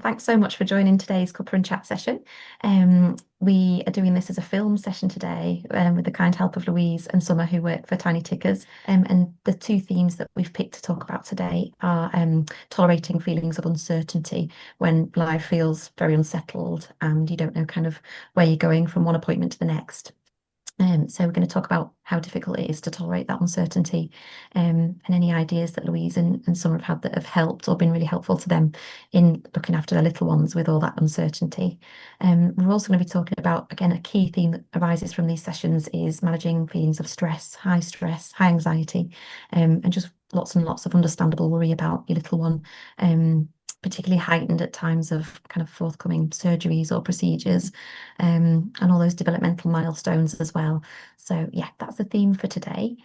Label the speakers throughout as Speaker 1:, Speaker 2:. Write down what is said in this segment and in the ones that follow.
Speaker 1: Thanks so much for joining today's Cuppa Chat session. We are doing this as a film session today with the kind help of Louise and Summer, who work for Tiny Tickers. And the two themes that we've picked to talk about today are tolerating feelings of uncertainty when life feels very unsettled and you don't know kind of where you're going from one appointment to the next. So we're going to talk about how difficult it is to tolerate that uncertainty, and any ideas that Louise and Summer have had that have helped or been really helpful to them in looking after their little ones with all that uncertainty. We're also going to be talking about, again, a key theme that arises from these sessions is managing feelings of stress, high anxiety, and just lots and lots of understandable worry about your little one. Particularly heightened at times of kind of forthcoming surgeries or procedures, and all those developmental milestones as well. So yeah, that's the theme for today.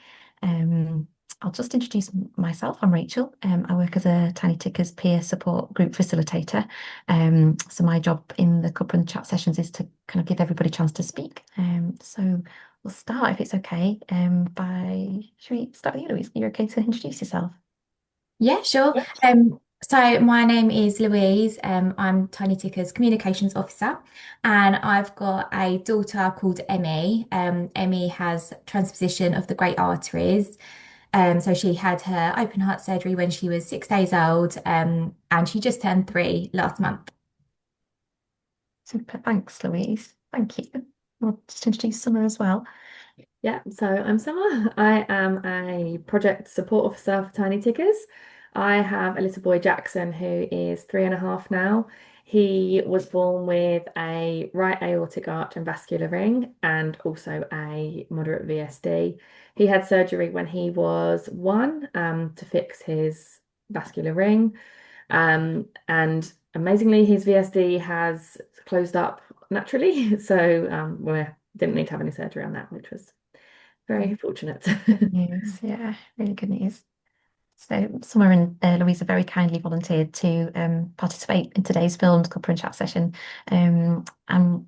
Speaker 1: Um, I'll just introduce myself. I'm Rachel. I work as a Tiny Tickers peer support group facilitator. So my job in the Cuppa Chat sessions is to kind of give everybody a chance to speak. So we'll start, if it's okay, should we start with you, Louise? Are you okay to introduce yourself?
Speaker 2: Yeah, sure.
Speaker 1: Yeah.
Speaker 2: So my name is Louise. I'm Tiny Ticker's communications officer, and I've got a daughter called Emmy. Emmy has transposition of the great arteries. So she had her open heart surgery when she was 6 days old, and she just turned 3 last month.
Speaker 1: Super. Thanks, Louise. Thank you. We'll just introduce Summer as well.
Speaker 3: Yeah, so I'm Summer. I am a project support officer for Tiny Tickers. I have a little boy, Jackson, who is 3.5 now. He was born with a right aortic arch and vascular ring and also a moderate VSD. He had surgery when he was 1 to fix his vascular ring. And amazingly, his VSD has closed up naturally. So we didn't need to have any surgery on that, which was very fortunate.
Speaker 1: Good news. Yeah, really good news. So Summer and Louisa very kindly volunteered to participate in today's filmed Cuppa and Chat session. And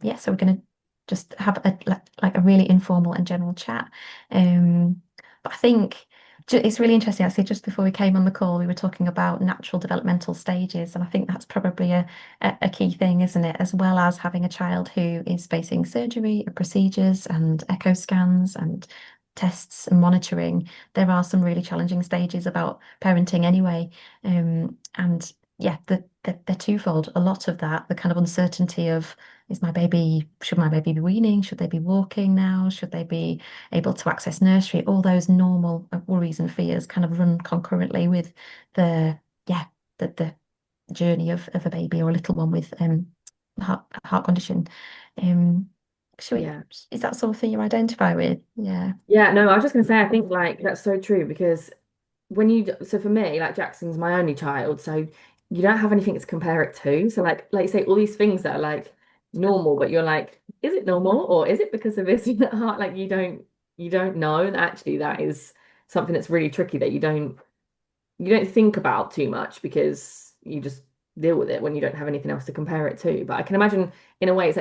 Speaker 1: yeah, so we're going to just have like a really informal and general chat. But I think it's really interesting. Actually, just before we came on the call, we were talking about natural developmental stages, and I think that's probably a key thing, isn't it? As well as having a child who is facing surgery, procedures, and echo scans, and tests and monitoring, there are some really challenging stages about parenting anyway. And yeah, they're twofold. A lot of that, the kind of uncertainty of, should my baby be weaning? Should they be walking now? Should they be able to access nursery? All those normal worries and fears kind of run concurrently with the, yeah, the journey of a baby or a little one with heart condition. Um, should we,
Speaker 3: Yeah.
Speaker 1: is that something you identify with? Yeah.
Speaker 3: Yeah, no, I was just gonna say I think like that's so true because so for me, like Jackson's my only child, so you don't have anything to compare it to. So like you say, all these things that are like normal, but you're like, is it normal or is it because of this heart? Like you don't know. And actually that is something that's really tricky that you don't think about too much because you just deal with it when you don't have anything else to compare it to. But I can imagine in a way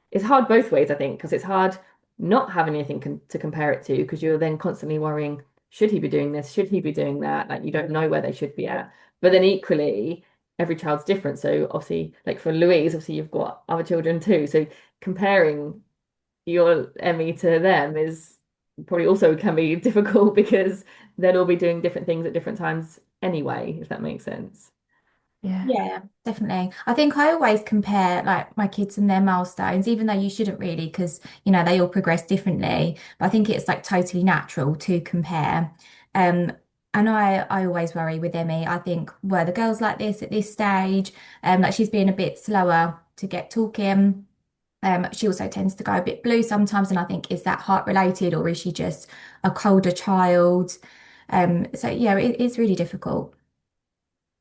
Speaker 3: it's hard both ways, I think, because it's hard not having anything to compare it to because you're then constantly worrying, should he be doing this? Should he be doing that? Like you don't know where they should be at. But then equally, every child's different. So obviously, like for Louise, obviously you've got other children too. So comparing your Emmy to them is probably also can be difficult because they'll all be doing different things at different times anyway, if that makes sense.
Speaker 1: Yeah.
Speaker 2: Yeah, definitely. I think I always compare like my kids and their milestones, even though you shouldn't really, because they all progress differently. But I think it's like totally natural to compare. Um, and I always worry with Emmy. I think were the girls like this at this stage? Like she's being a bit slower to get talking. She also tends to go a bit blue sometimes, and I think is that heart related or is she just a colder child? So yeah, it's really difficult.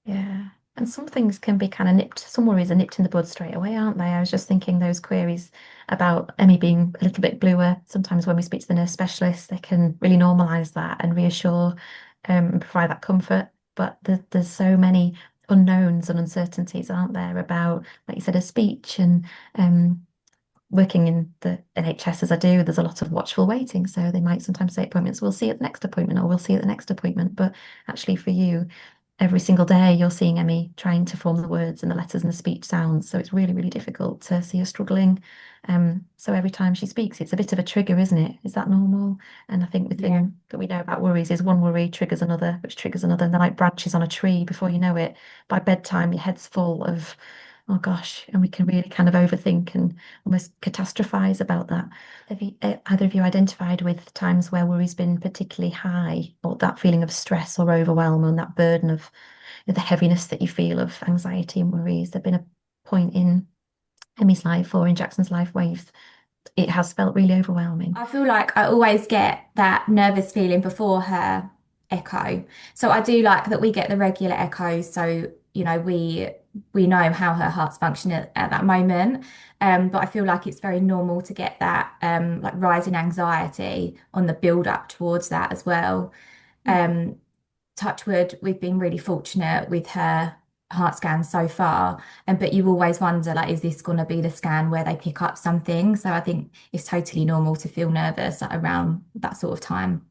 Speaker 1: Yeah. And some things can be kind of nipped, some worries are nipped in the bud straight away, aren't they? I was just thinking those queries about Emmy being a little bit bluer. Sometimes when we speak to the nurse specialist, they can really normalize that and reassure and provide that comfort. But there's so many unknowns and uncertainties, aren't there, about, like you said, a speech and working in the NHS as I do, there's a lot of watchful waiting. So they might sometimes say appointments, we'll see at the next appointment or we'll see at the next appointment. But actually for you, every single day you're seeing Emmy trying to form the words and the letters and the speech sounds. So it's really, really difficult to see her struggling. So every time she speaks, it's a bit of a trigger, isn't it? Is that normal? And I think the
Speaker 2: Yeah.
Speaker 1: thing that we know about worries is one worry triggers another, which triggers another, and they're like branches on a tree. Before you know it, by bedtime, your head's full of, oh gosh, and we can really kind of overthink and almost catastrophize about that. Have you, either of you identified with times where worry's been particularly high, or that feeling of stress or overwhelm and that burden of the heaviness that you feel of anxiety and worry? Has there been a point in Emmy's life or in Jackson's life where it has felt really overwhelming?
Speaker 2: I feel like I always get that nervous feeling before her echo. So I do like that we get the regular echoes. So, we know how her heart's functioning at that moment. But I feel like it's very normal to get that like rising anxiety on the build up towards that as well. Um, touch wood, we've been really fortunate with her heart scan so far. And but you always wonder, like, is this going to be the scan where they pick up something? So I think it's totally normal to feel nervous around that sort of time.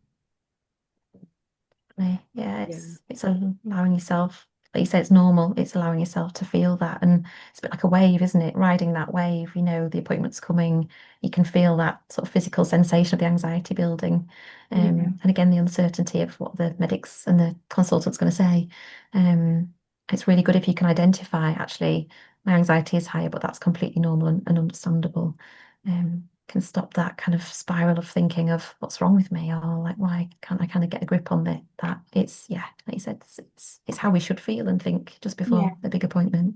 Speaker 1: Yeah,
Speaker 3: Yeah.
Speaker 1: it's allowing yourself, like you say, it's normal. It's allowing yourself to feel that, and it's a bit like a wave, isn't it? Riding that wave, the appointment's coming. You can feel that sort of physical sensation of the anxiety building,
Speaker 2: Yeah.
Speaker 1: and again the uncertainty of what the medics and the consultant's going to say. Um, it's really good if you can identify, actually, my anxiety is higher, but that's completely normal and understandable. Can stop that kind of spiral of thinking of what's wrong with me, or like, why can't I kind of get a grip on that it's, yeah, like you said, it's how we should feel and think just
Speaker 2: Yeah.
Speaker 1: before the big appointment.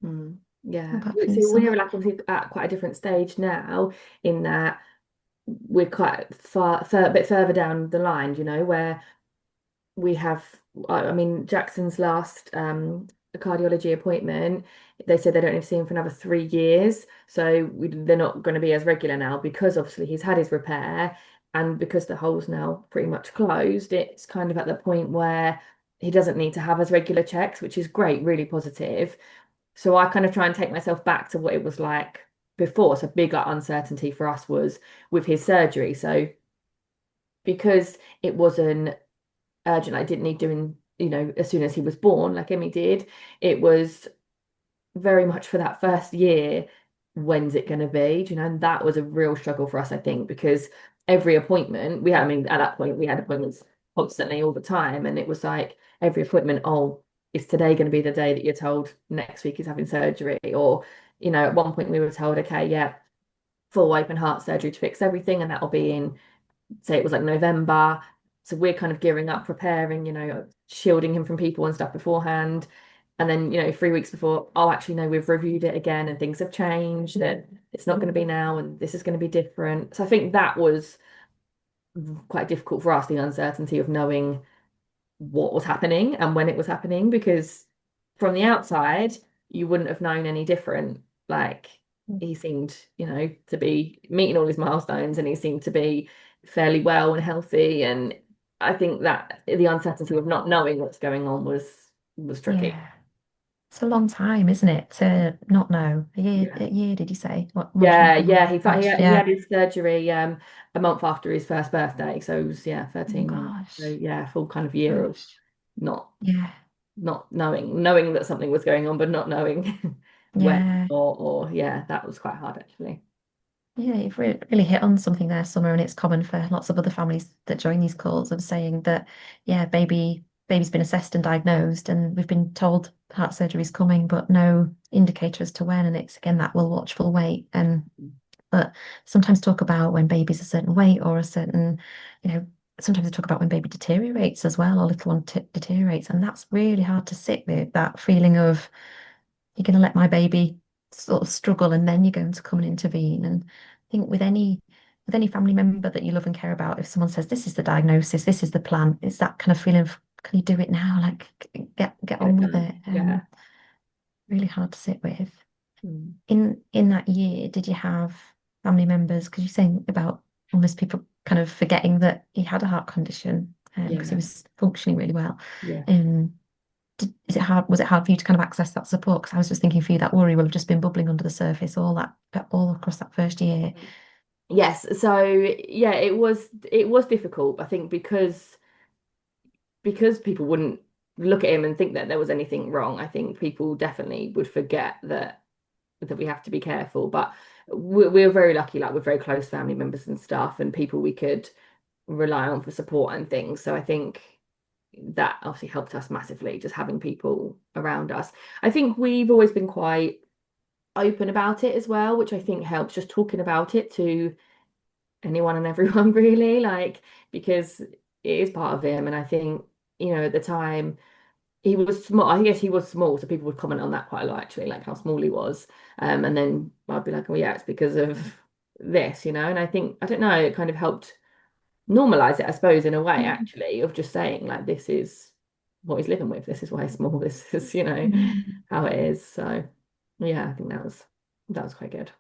Speaker 3: Mm.
Speaker 1: What
Speaker 3: Yeah.
Speaker 1: about for you,
Speaker 3: So we're
Speaker 1: Summer?
Speaker 3: like obviously at quite a different stage now in that we're quite a bit further down the line, where we have, I mean, Jackson's last cardiology appointment, they said they don't need to see him for another 3 years. So they're not going to be as regular now because obviously he's had his repair and because the hole's now pretty much closed, it's kind of at the point where he doesn't need to have as regular checks, which is great, really positive. So I kind of try and take myself back to what it was like before. So bigger uncertainty for us was with his surgery. So because it wasn't urgent. I didn't need doing, as soon as he was born, like Emmy did. It was very much for that first year, when's it going to be? Do you know? And that was a real struggle for us, I think, because every appointment we had, I mean, at that point, we had appointments constantly all the time. And it was like every appointment, oh, is today going to be the day that you're told next week is having surgery? Or, at one point we were told, okay, yeah, full open heart surgery to fix everything, and that'll be in, say it was like November. So we're kind of gearing up, preparing, shielding him from people and stuff beforehand. And then, 3 weeks before, oh, actually, no, we've reviewed it again and things have changed and it's not going to be now and this is going to be different. So I think that was quite difficult for us, the uncertainty of knowing what was happening and when it was happening, because from the outside, you wouldn't have known any different. Like he seemed, to be meeting all his milestones and he seemed to be fairly well and healthy. And I think that the uncertainty of not knowing what's going on was tricky.
Speaker 1: Yeah, it's a long time, isn't it, to not know?
Speaker 3: Yeah.
Speaker 1: A year, did you say? What, month
Speaker 3: Yeah,
Speaker 1: and
Speaker 3: yeah.
Speaker 1: month?
Speaker 3: He
Speaker 1: Yeah.
Speaker 3: had his surgery a month after his first birthday. So it was, yeah,
Speaker 1: Oh
Speaker 3: 13 months. So
Speaker 1: gosh.
Speaker 3: yeah, full kind of year of
Speaker 1: Gosh.
Speaker 3: not
Speaker 1: Yeah.
Speaker 3: not knowing that something was going on, but not knowing when
Speaker 1: Yeah.
Speaker 3: or yeah, that was quite hard actually.
Speaker 1: Yeah, you've really hit on something there, Summer, and it's common for lots of other families that join these calls of saying that, yeah, baby's been assessed and diagnosed, and we've been told heart surgery is coming, but no indicator as to when. And it's again that will watchful wait. And but sometimes talk about when baby's a certain weight or a certain, you know, sometimes they talk about when baby deteriorates as well, or little one deteriorates, and that's really hard to sit with, that feeling of you're going to let my baby sort of struggle and then you're going to come and intervene. And I think with any family member that you love and care about, if someone says this is the diagnosis, this is the plan, it's that kind of feeling of, can you do it now? Like, get
Speaker 3: Get
Speaker 1: on
Speaker 3: it
Speaker 1: with it.
Speaker 3: done. Yeah.
Speaker 1: Really hard to sit with.
Speaker 3: Mm.
Speaker 1: In that year, did you have family members? Because you're saying about almost people kind of forgetting that he had a heart condition, because he
Speaker 3: Yeah.
Speaker 1: was functioning really well.
Speaker 3: Yeah.
Speaker 1: Um, is it hard? Was it hard for you to kind of access that support? Because I was just thinking for you, that worry will have just been bubbling under the surface all across that first year.
Speaker 3: Yes. So yeah, it was difficult, I think, because people wouldn't look at him and think that there was anything wrong. I think people definitely would forget that we have to be careful. But we're very lucky, like we're very close family members and stuff, and people we could rely on for support and things. So I think that obviously helped us massively, just having people around us. I think we've always been quite open about it as well, which I think helps, just talking about it to anyone and everyone really, like, because it is part of him. And I think, at the time he was small. I guess he was small, so people would comment on that quite a lot, actually, like how small he was. And then I'd be like, oh yeah, it's because of this, And I think, I don't know, it kind of helped normalize it, I suppose, in a way, actually, of just saying like this is what he's living with. This is why he's small. This is,
Speaker 1: Mm.
Speaker 3: how it is. So yeah, I think that was quite good.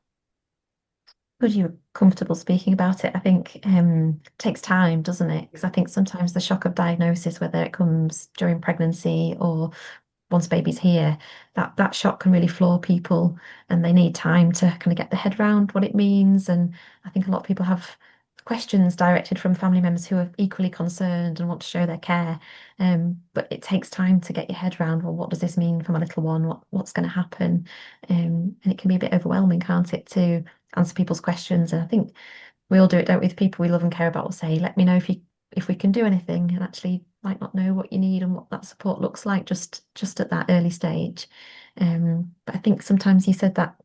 Speaker 1: Good, you're comfortable speaking about it. I think it takes time, doesn't it? Because I think sometimes the shock of diagnosis, whether it comes during pregnancy or once baby's here, that shock can really floor people, and they need time to kind of get their head around what it means. And I think a lot of people have questions directed from family members who are equally concerned and want to show their care. But it takes time to get your head around, well, what does this mean for my little one? What's going to happen? And it can be a bit overwhelming, can't it, to answer people's questions. And I think we all do it, don't we, with people we love and care about, will say, let me know if we can do anything, and actually might not know what you need and what that support looks like just at that early stage. But I think sometimes you said that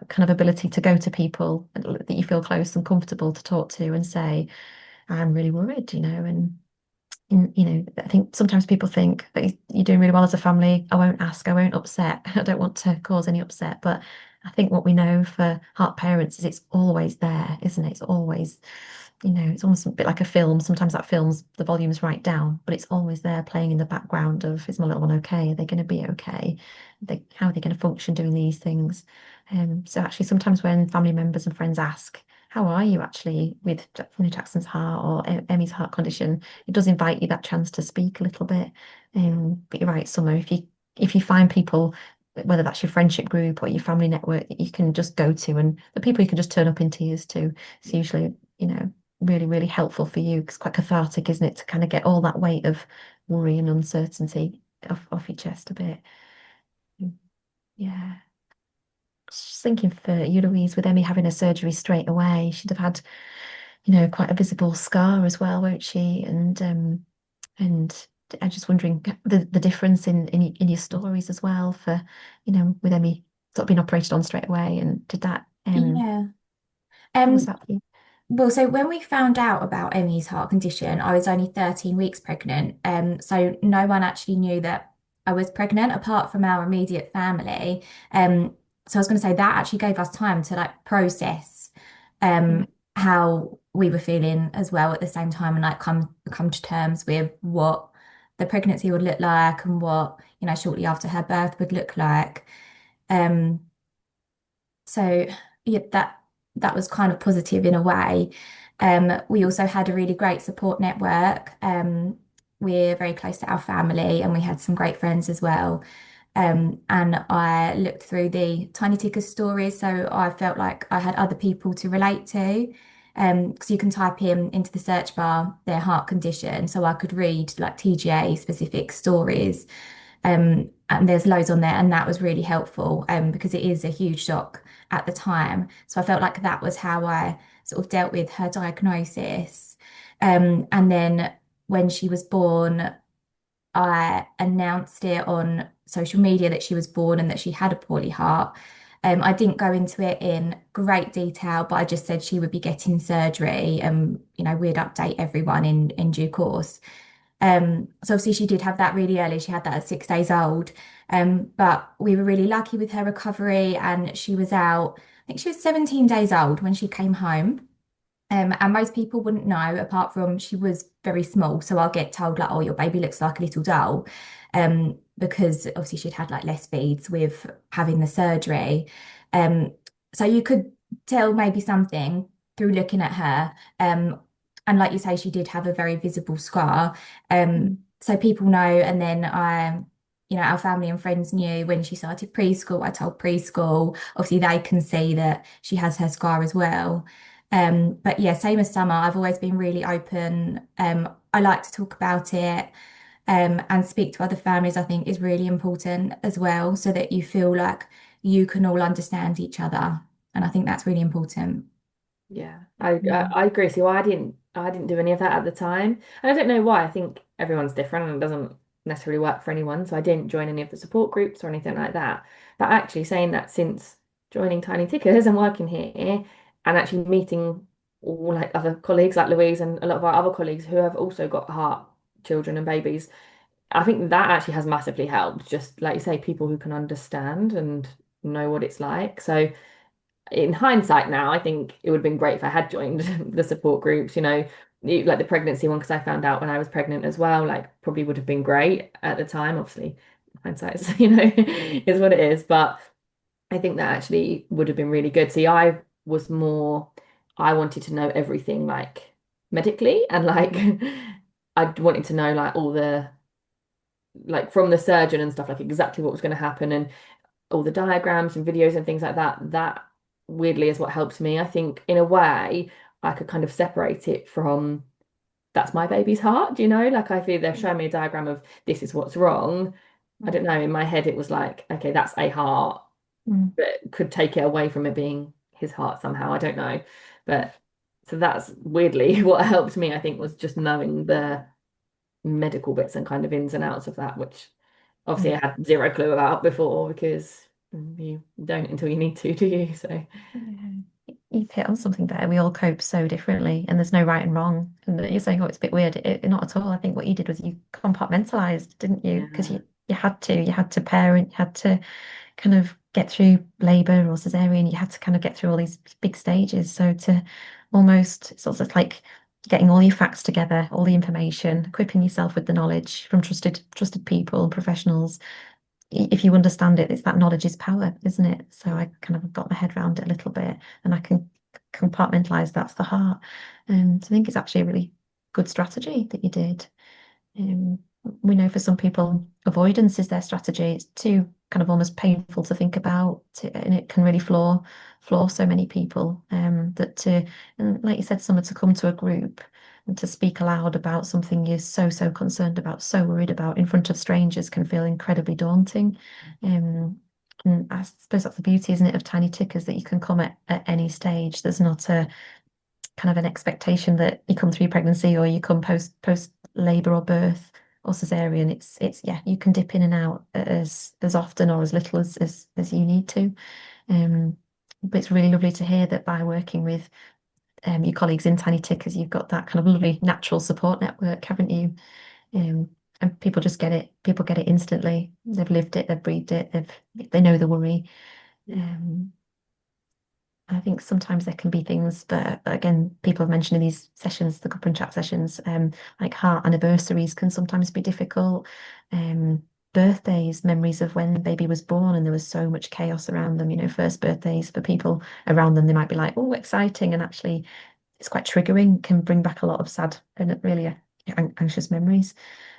Speaker 1: kind of ability to go to people that you feel close and comfortable to talk to and say, I'm really worried, and I think sometimes people think that you're doing really well as a family. I won't ask, I won't upset, I don't want to cause any upset. But I think what we know for heart parents is it's always there, isn't it? It's always, it's almost a bit like a film. Sometimes that film's the volume's right down, but it's always there playing in the background of, is my little one okay? Are they going to be okay? How are they going to function doing these things? So actually sometimes when family members and friends ask, how are you actually with Jackson's heart or Emmy's heart condition? It does invite you that chance to speak a little bit. But you're right, Summer, if you find people, whether that's your friendship group or your family network that you can just go to, and the people you can just turn up in tears to, it's usually, really, really helpful for you. It's quite cathartic, isn't it, to kind of get all that weight of worry and uncertainty off your chest a bit. Yeah. Just thinking for you, Louise, with Emmy having a surgery straight away, she'd have had, quite a visible scar as well, won't she? And I'm just wondering the difference in your stories as well for, with Emmy sort of being operated on straight away. And did that
Speaker 2: Yeah.
Speaker 1: how was
Speaker 2: Um,
Speaker 1: that for you?
Speaker 2: Well, so when we found out about Emmy's heart condition, I was only 13 weeks pregnant. So no one actually knew that I was pregnant apart from our immediate family. So I was going to say that actually gave us time to like process
Speaker 1: Yeah.
Speaker 2: how we were feeling as well at the same time, and like come to terms with what the pregnancy would look like and what, shortly after her birth would look like. Um, so yeah, that was kind of positive in a way. We also had a really great support network. We're very close to our family, and we had some great friends as well. And I looked through the Tiny Tickers stories, so I felt like I had other people to relate to. Because you can type in into the search bar their heart condition, so I could read like TGA specific stories. And there's loads on there, and that was really helpful because it is a huge shock at the time. So I felt like that was how I sort of dealt with her diagnosis. And then when she was born, I announced it on social media that she was born and that she had a poorly heart. I didn't go into it in great detail, but I just said she would be getting surgery and, we'd update everyone in due course. So obviously she did have that really early. She had that at 6 days old. But we were really lucky with her recovery, and she was out, I think she was 17 days old when she came home. And most people wouldn't know, apart from she was very small. So I'll get told like, oh, your baby looks like a little doll. Because obviously she'd had like less feeds with having the surgery. Um, so you could tell maybe something through looking at her. And like you say, she did have a very visible scar.
Speaker 1: Mm.
Speaker 2: So people know, and then our family and friends knew when she started preschool. I told preschool. Obviously, they can see that she has her scar as well. But yeah, same as Summer, I've always been really open. I like to talk about it. and speak to other families, I think is really important as well, so that you feel like you can all understand each other. And I think that's really important.
Speaker 3: Yeah, I
Speaker 1: Mm.
Speaker 3: I agree. So I didn't do any of that at the time, and I don't know why. I think everyone's different and it doesn't necessarily work for anyone. So I didn't join any of the support groups or anything like that. But actually, saying that since joining Tiny Tickers and working here, and actually meeting all like other colleagues like Louise and a lot of our other colleagues who have also got heart children and babies, I think that actually has massively helped. Just like you say, people who can understand and know what it's like. So in hindsight now, I think it would have been great if I had joined the support groups, like the pregnancy one, because I found out when I was pregnant as well, like probably would have been great at the time. Obviously, hindsight's, is what it is. But I think that actually would have been really good. See, was more, I wanted to know everything like medically and like I wanted to know like all the, like from the surgeon and stuff, like exactly what was going to happen and all the diagrams and videos and things like that, that weirdly is what helps me. I think in a way I could kind of separate it from that's my baby's heart, do you know? Like I feel they're showing me a diagram of this is what's wrong. I don't know, in my head it was like, okay, that's a heart,
Speaker 1: Mm.
Speaker 3: but could take it away from it being his heart somehow. I don't know. But so that's weirdly what helped me, I think, was just knowing the medical bits and kind of ins and outs of that, which obviously I
Speaker 1: Yeah.
Speaker 3: had zero clue about before because you don't until you need to, do you? So
Speaker 1: Yeah. You've hit on something there. We all cope so differently, and there's no right and wrong. And you're saying, oh, it's a bit weird. Not at all. I think what you did was you compartmentalized, didn't you? Because
Speaker 3: yeah,
Speaker 1: you had to parent, you had to kind of get through labor or cesarean, you had to kind of get through all these big stages. So to almost sort of like getting all your facts together, all the information, equipping yourself with the knowledge from trusted people, professionals. If you understand it, it's that knowledge is power, isn't it? So I kind of got my head around it a little bit, and I can compartmentalize that's the heart. So I think it's actually a really good strategy that you did. Um, we know for some people, avoidance is their strategy. It's too kind of almost painful to think about, and it can really floor so many people. And like you said, someone to come to a group and to speak aloud about something you're so concerned about, so worried about in front of strangers can feel incredibly daunting. And I suppose that's the beauty, isn't it, of tiny tickers that you can come at any stage. There's not a kind of an expectation that you come through pregnancy or you come post labor or birth or cesarean. It's yeah, you can dip in and out as often or as little as you need to. Um, but it's really lovely to hear that by working with your colleagues in Tiny Tickers, you've got that kind of lovely natural support network, haven't you? And people just get it. People get it instantly. They've lived it. They've breathed it. They know the worry.
Speaker 3: yeah,
Speaker 1: Um, I think sometimes there can be things, but again, people have mentioned in these sessions, the Cuppa Chat sessions, like heart anniversaries can sometimes be difficult. Um, Birthdays, memories of when the baby was born and there was so much chaos around them, first birthdays for people around them, they might be like, oh, exciting. And actually, it's quite triggering, can bring back a lot of sad and really anxious memories.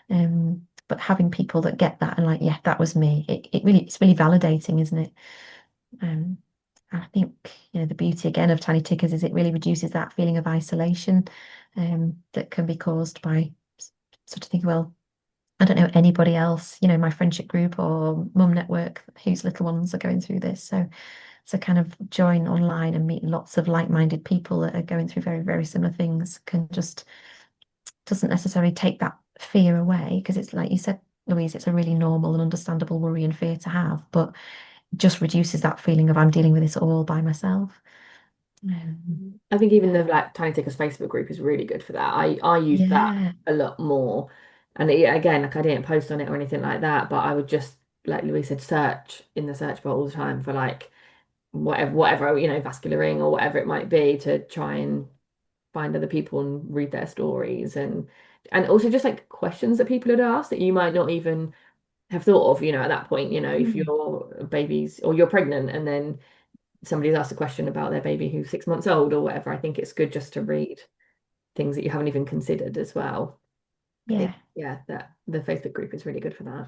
Speaker 1: But having people that get that and like, yeah, that was me, it's really validating, isn't it? Um, I think, the beauty again of tiny tickers is it really reduces that feeling of isolation that can be caused by sort of think, well, I don't know anybody else, my friendship group or mum network whose little ones are going through this. So kind of join online and meet lots of like-minded people that are going through very, very similar things can just doesn't necessarily take that fear away because it's like you said, Louise, it's a really normal and understandable worry and fear to have, but just reduces that feeling of I'm dealing with this all by myself. Um,
Speaker 3: I think even the like Tiny Tickers Facebook group is really good for that. I use that
Speaker 1: yeah.
Speaker 3: a lot more, and again, like I didn't post on it or anything like that, but I would just like Louise said, search in the search bar all the time for like whatever vascular ring or whatever it might be to try and find other people and read their stories and also just like questions that people had asked that you might not even have thought of, at that point, if
Speaker 1: Mm.
Speaker 3: your baby's or you're pregnant and then somebody's asked a question about their baby who's 6 months old or whatever, I think it's good just to read things that you haven't even considered as well. I think,
Speaker 1: Yeah,
Speaker 3: yeah, that the Facebook group is really good for that.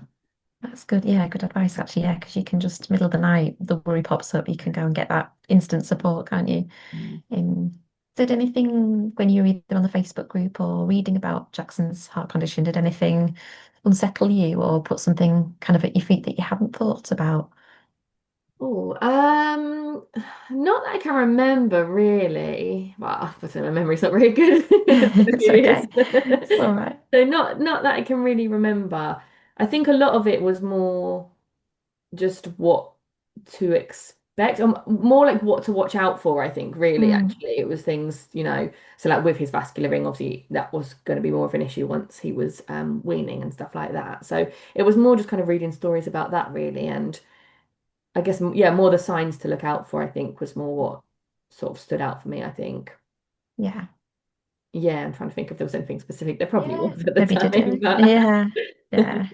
Speaker 1: that's good. Yeah, good advice actually. Yeah, because you can just middle of the night, the worry pops up, you can go and get that instant support, can't you?
Speaker 3: Mm.
Speaker 1: Um, did anything when you were either on the Facebook group or reading about Jackson's heart condition, did anything unsettle you or put something kind of at your feet that you hadn't thought about?
Speaker 3: Oh, not that I can remember really. Well, I say my memory's not very good. It's been a
Speaker 1: It's
Speaker 3: few years.
Speaker 1: okay. It's all right.
Speaker 3: So not that I can really remember. I think a lot of it was more just what to expect, more like what to watch out for, I think, really,
Speaker 1: Mm,
Speaker 3: actually. It was things, so like with his vascular ring, obviously that was going to be more of an issue once he was weaning and stuff like that. So it was more just kind of reading stories about that, really. And I guess, yeah, more the signs to look out for, I think, was more what sort of stood out for me, I think.
Speaker 1: yeah.
Speaker 3: Yeah, I'm trying to think if there was anything specific. There probably
Speaker 1: Yeah.
Speaker 3: was at the
Speaker 1: Maybe did
Speaker 3: time,
Speaker 1: it.
Speaker 3: but
Speaker 1: Yeah. Yeah.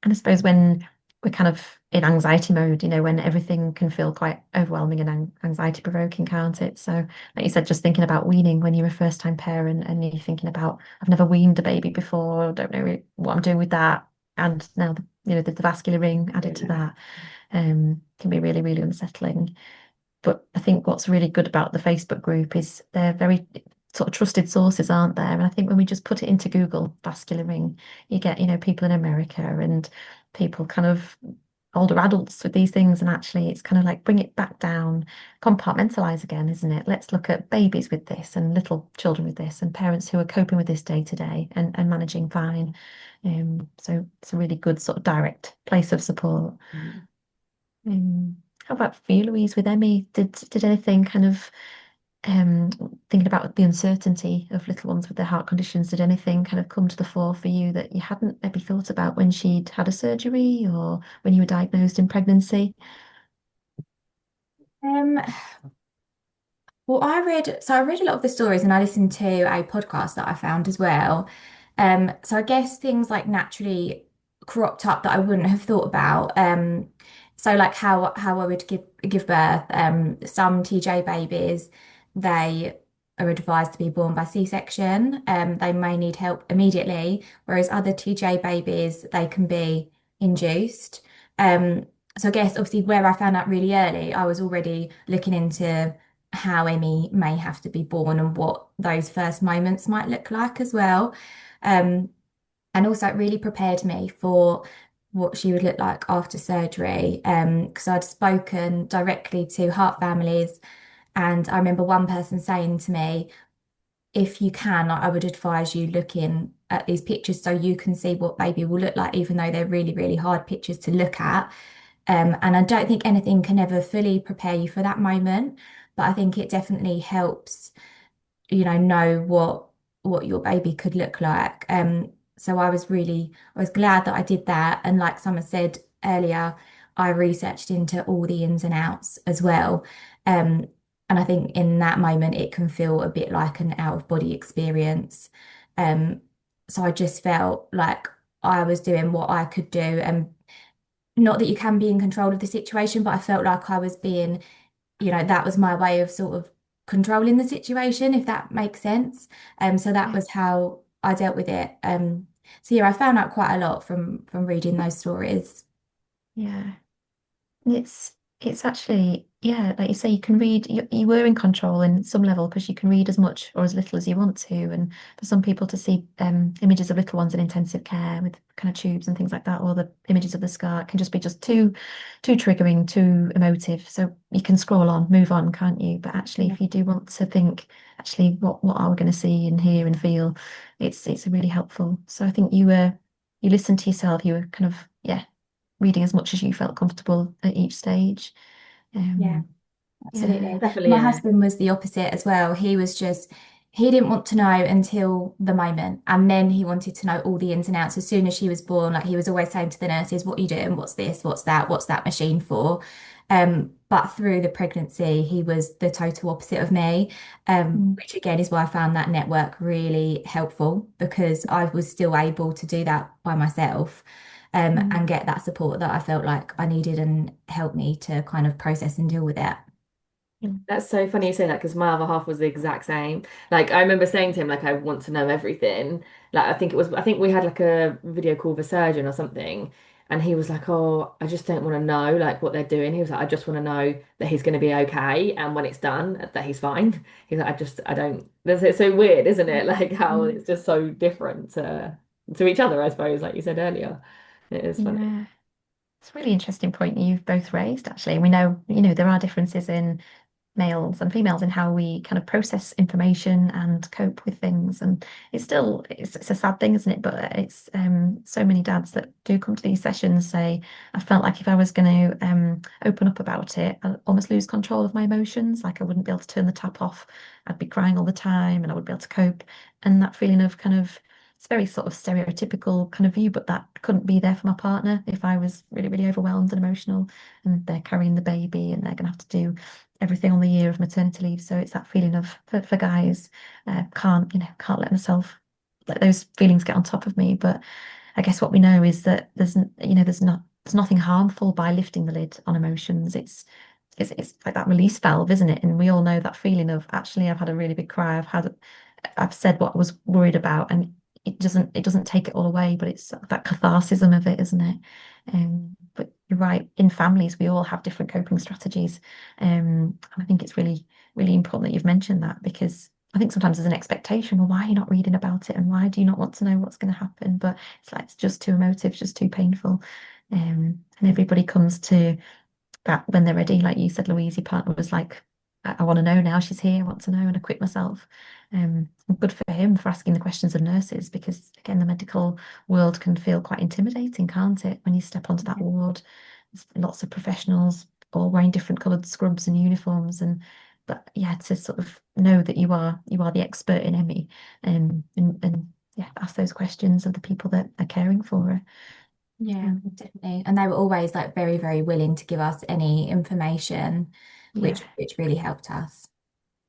Speaker 1: And I suppose when we're kind of in anxiety mode, when everything can feel quite overwhelming and anxiety provoking, can't it? So, like you said, just thinking about weaning when you're a first time parent and you're thinking about, I've never weaned a baby before, don't know what I'm doing with that. And now, the vascular ring added to
Speaker 3: yeah.
Speaker 1: that, can be really, really unsettling. But I think what's really good about the Facebook group is they're very sort of trusted sources, aren't there? And I think when we just put it into Google, vascular ring, you get, people in America and people kind of older adults with these things. And actually, it's kind of like bring it back down, compartmentalize again, isn't it? Let's look at babies with this and little children with this and parents who are coping with this day to day and managing fine. So it's a really good sort of direct place of support.
Speaker 3: Mm.
Speaker 1: How about for you, Louise, with Emmy? Did anything kind of um thinking about the uncertainty of little ones with their heart conditions, did anything kind of come to the fore for you that you hadn't maybe thought about when she'd had a surgery or when you were diagnosed in pregnancy?
Speaker 2: Um, Well, I read a lot of the stories and I listened to a podcast that I found as well. So I guess things like naturally cropped up that I wouldn't have thought about. So like how I would give birth. Some TJ babies, they are advised to be born by C-section. They may need help immediately, whereas other TJ babies, they can be induced. Um, so I guess obviously where I found out really early, I was already looking into how Emmy may have to be born and what those first moments might look like as well. Um, and also, it really prepared me for what she would look like after surgery. Because I'd spoken directly to heart families, and I remember one person saying to me, if you can, I would advise you looking at these pictures so you can see what baby will look like, even though they're really, really hard pictures to look at. And I don't think anything can ever fully prepare you for that moment, but I think it definitely helps, know what your baby could look like. So I was glad that I did that. And like Summer said earlier, I researched into all the ins and outs as well. Um, and I think in that moment, it can feel a bit like an out of body experience. Um, so I just felt like I was doing what I could do, and not that you can be in control of the situation, but I felt like I was being, that was my way of sort of controlling the situation, if that makes sense. So that
Speaker 1: Yeah.
Speaker 2: was how I dealt with it. So yeah, I found out quite a lot from reading those stories.
Speaker 1: Yeah. It's actually, yeah, like you say, you can read, you were in control in some level because you can read as much or as little as you want to. And for some people to see images of little ones in intensive care with kind of tubes and things like that, or the images of the scar can just be just too triggering, too emotive. So you can scroll on, move on, can't you? But actually,
Speaker 2: Yeah.
Speaker 1: if you do want to think, actually, what are we going to see and hear and feel, it's really helpful. So I think you listened to yourself, you were kind of, yeah, reading as much as you felt comfortable at each stage.
Speaker 2: Yeah.
Speaker 1: Um, yeah,
Speaker 2: Absolutely.
Speaker 3: Definitely,
Speaker 2: My
Speaker 3: yeah.
Speaker 2: husband was the opposite as well. He didn't want to know until the moment. And then he wanted to know all the ins and outs as soon as she was born. Like he was always saying to the nurses, what are you doing? What's this? What's that? What's that machine for? But through the pregnancy, he was the total opposite of me,
Speaker 1: mm,
Speaker 2: which again is why I found that network really helpful because I was still able to do that by myself.
Speaker 1: mm,
Speaker 2: And get that support that I felt like I needed and helped me to kind of process and deal with it.
Speaker 1: mm,
Speaker 3: That's so funny you say that because my other half was the exact same. Like I remember saying to him, like, I want to know everything. Like I think we had like a video call with a surgeon or something. And he was like, "Oh, I just don't want to know like what they're doing." He was like, "I just want to know that he's going to be okay, and when it's done, that he's fine." He's like, I don't." It's so weird, isn't it? Like how
Speaker 1: Mm.
Speaker 3: it's just so different to each other, I suppose, like you said earlier. It is funny.
Speaker 1: Yeah. It's a really interesting point you've both raised, actually. We know, you know, there are differences in males and females in how we kind of process information and cope with things. And it's a sad thing, isn't it? But it's so many dads that do come to these sessions say, I felt like if I was going to open up about it, I'd almost lose control of my emotions. Like I wouldn't be able to turn the tap off. I'd be crying all the time and I wouldn't be able to cope. And that feeling of kind of it's very sort of stereotypical kind of view, but that couldn't be there for my partner if I was really, really overwhelmed and emotional and they're carrying the baby and they're going to have to do everything on the year of maternity leave. So it's that feeling of for guys, can't let those feelings get on top of me. But I guess what we know is that there's nothing harmful by lifting the lid on emotions. It's like that release valve, isn't it? And we all know that feeling of actually I've had a really big cry. I've said what I was worried about, and it doesn't take it all away, but it's that catharsism of it, isn't it? But you're right, in families we all have different coping strategies. And I think it's really, really important that you've mentioned that because I think sometimes there's an expectation, well, why are you not reading about it and why do you not want to know what's going to happen? But it's like it's just too emotive, it's just too painful. And everybody comes to that when they're ready. Like you said, Louise, your partner was like, I want to know now she's here, I want to know and equip myself. Good for him for asking the questions of nurses because again, the medical world can feel quite intimidating, can't it? When you step onto that ward, there's lots of professionals all wearing different coloured scrubs and uniforms but yeah, to sort of know that you are the expert in Emmy and yeah, ask those questions of the people that are caring for her.
Speaker 2: Yeah,
Speaker 1: Um,
Speaker 2: definitely. And they were always like very, very willing to give us any information,
Speaker 1: yeah,
Speaker 2: which really helped us.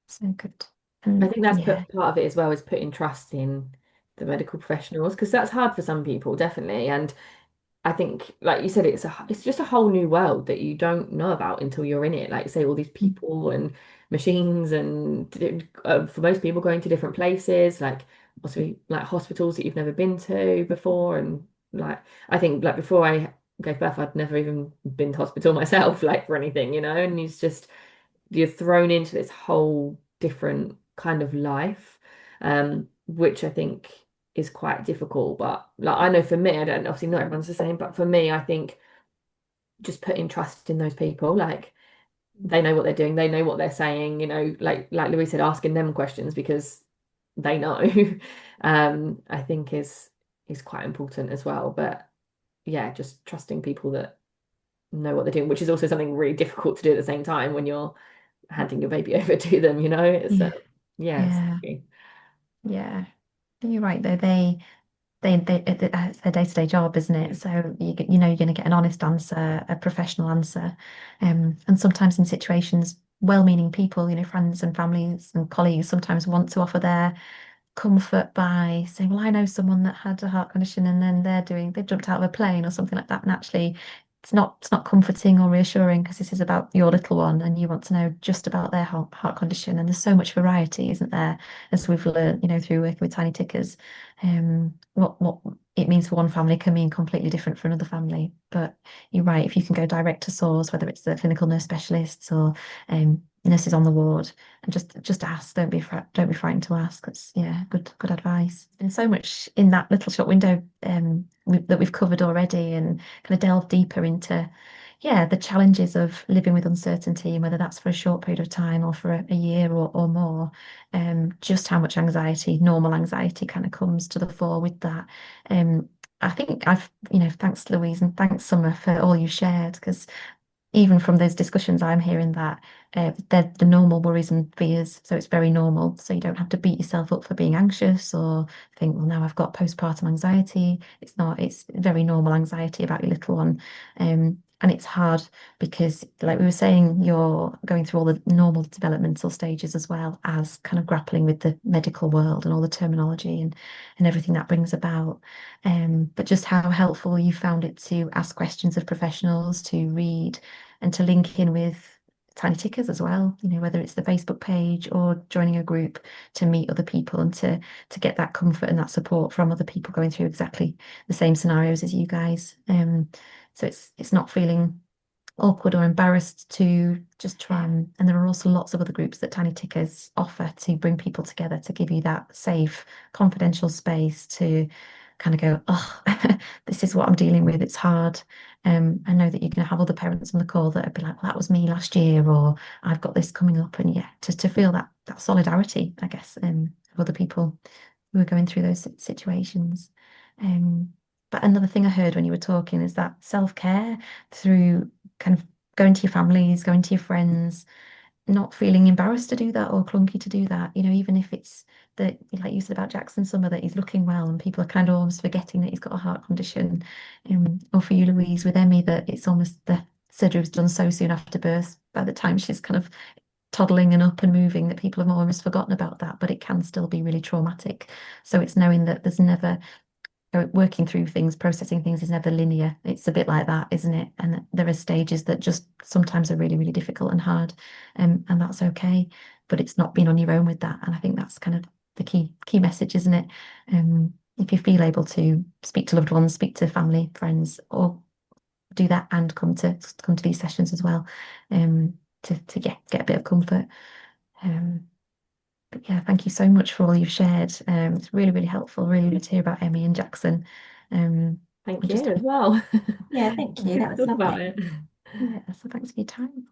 Speaker 1: so good.
Speaker 3: I
Speaker 1: And
Speaker 3: think that's
Speaker 1: yeah.
Speaker 3: part of it as well is putting trust in the medical professionals because that's hard for some people, definitely. And I think, like you said, it's just a whole new world that you don't know about until you're in it. Like you say, all these people and machines, and for most people, going to different places, like also like hospitals that you've never been to before, and like I think like before I gave birth, I'd never even been to hospital myself, like for anything, and it's just you're thrown into this whole different kind of life, which I think is quite difficult. But like I know for me, I don't obviously not everyone's the same, but for me, I think just putting trust in those people, like they know what they're doing, they know what they're saying, like Louise said, asking them questions because they know, I think is quite important as well. But yeah, just trusting people that know what they're doing, which is also something really difficult to do at the same time when you're handing your baby over to them, it's
Speaker 1: Yeah,
Speaker 3: yeah, it's
Speaker 1: yeah,
Speaker 3: tricky.
Speaker 1: yeah. You're right though. It's their day-to-day job, isn't it?
Speaker 3: Yeah.
Speaker 1: So you know you're going to get an honest answer, a professional answer, and sometimes in situations, well-meaning people, friends and families and colleagues, sometimes want to offer their comfort by saying, well, I know someone that had a heart condition and then they jumped out of a plane or something like that. And actually it's not comforting or reassuring because this is about your little one and you want to know just about their heart condition. And there's so much variety, isn't there? As we've learned, through working with tiny tickers. What it means for one family can mean completely different for another family. But you're right, if you can go direct to source, whether it's the clinical nurse specialists or nurses on the ward, and just ask. Don't be frightened to ask. That's yeah, good advice. And so much in that little short window that we've covered already, and kind of delve deeper into yeah the challenges of living with uncertainty, and whether that's for a short period of time or for a year or more. Just how much anxiety, normal anxiety, kind of comes to the fore with that. I think thanks Louise and thanks Summer for all you shared because even from those discussions, I'm hearing that they're the normal worries and fears. So it's very normal. So you don't have to beat yourself up for being anxious or think, well, now I've got postpartum anxiety. It's not, it's very normal anxiety about your little one. And it's hard because, like we were saying, you're going through all the normal developmental stages as well as kind of grappling with the medical world and all the terminology and everything that brings about. But just how helpful you found it to ask questions of professionals, to read and to link in with tiny tickers as well, whether it's the Facebook page or joining a group to meet other people and to get that comfort and that support from other people going through exactly the same scenarios as you guys. So it's not feeling awkward or embarrassed to just try and there are also lots of other groups that Tiny Tickers offer to bring people together to give you that safe, confidential space to kind of go, oh, this is what I'm dealing with. It's hard. I know that you're going to have other parents on the call that would be like, well, that was me last year, or I've got this coming up, and yeah, to feel that solidarity, I guess, of other people who are going through those situations. Um, but another thing I heard when you were talking is that self-care through kind of going to your families, going to your friends, not feeling embarrassed to do that or clunky to do that, even if it's that, like you said about Jackson Summer, that he's looking well and people are kind of almost forgetting that he's got a heart condition. Or for you, Louise, with Emmy, that it's almost the surgery was done so soon after birth, by the time she's kind of toddling and up and moving, that people have almost forgotten about that, but it can still be really traumatic. So it's knowing that there's never working through things, processing things is never linear. It's a bit like that, isn't it? And there are stages that just sometimes are really, really difficult and hard, and that's okay. But it's not being on your own with that. And I think that's kind of the key message, isn't it? If you feel able to speak to loved ones, speak to family, friends, or do that and come to these sessions as well, to get a bit of comfort. Um, but yeah, thank you so much for all you've shared. It's really, really helpful, really good to hear about Emmy and Jackson.
Speaker 3: Thank
Speaker 1: And just
Speaker 3: you as well.
Speaker 2: Yeah, thank you.
Speaker 3: Good
Speaker 2: That
Speaker 3: to
Speaker 2: was
Speaker 3: talk about
Speaker 2: lovely.
Speaker 3: it.
Speaker 1: yeah, so thanks for your time.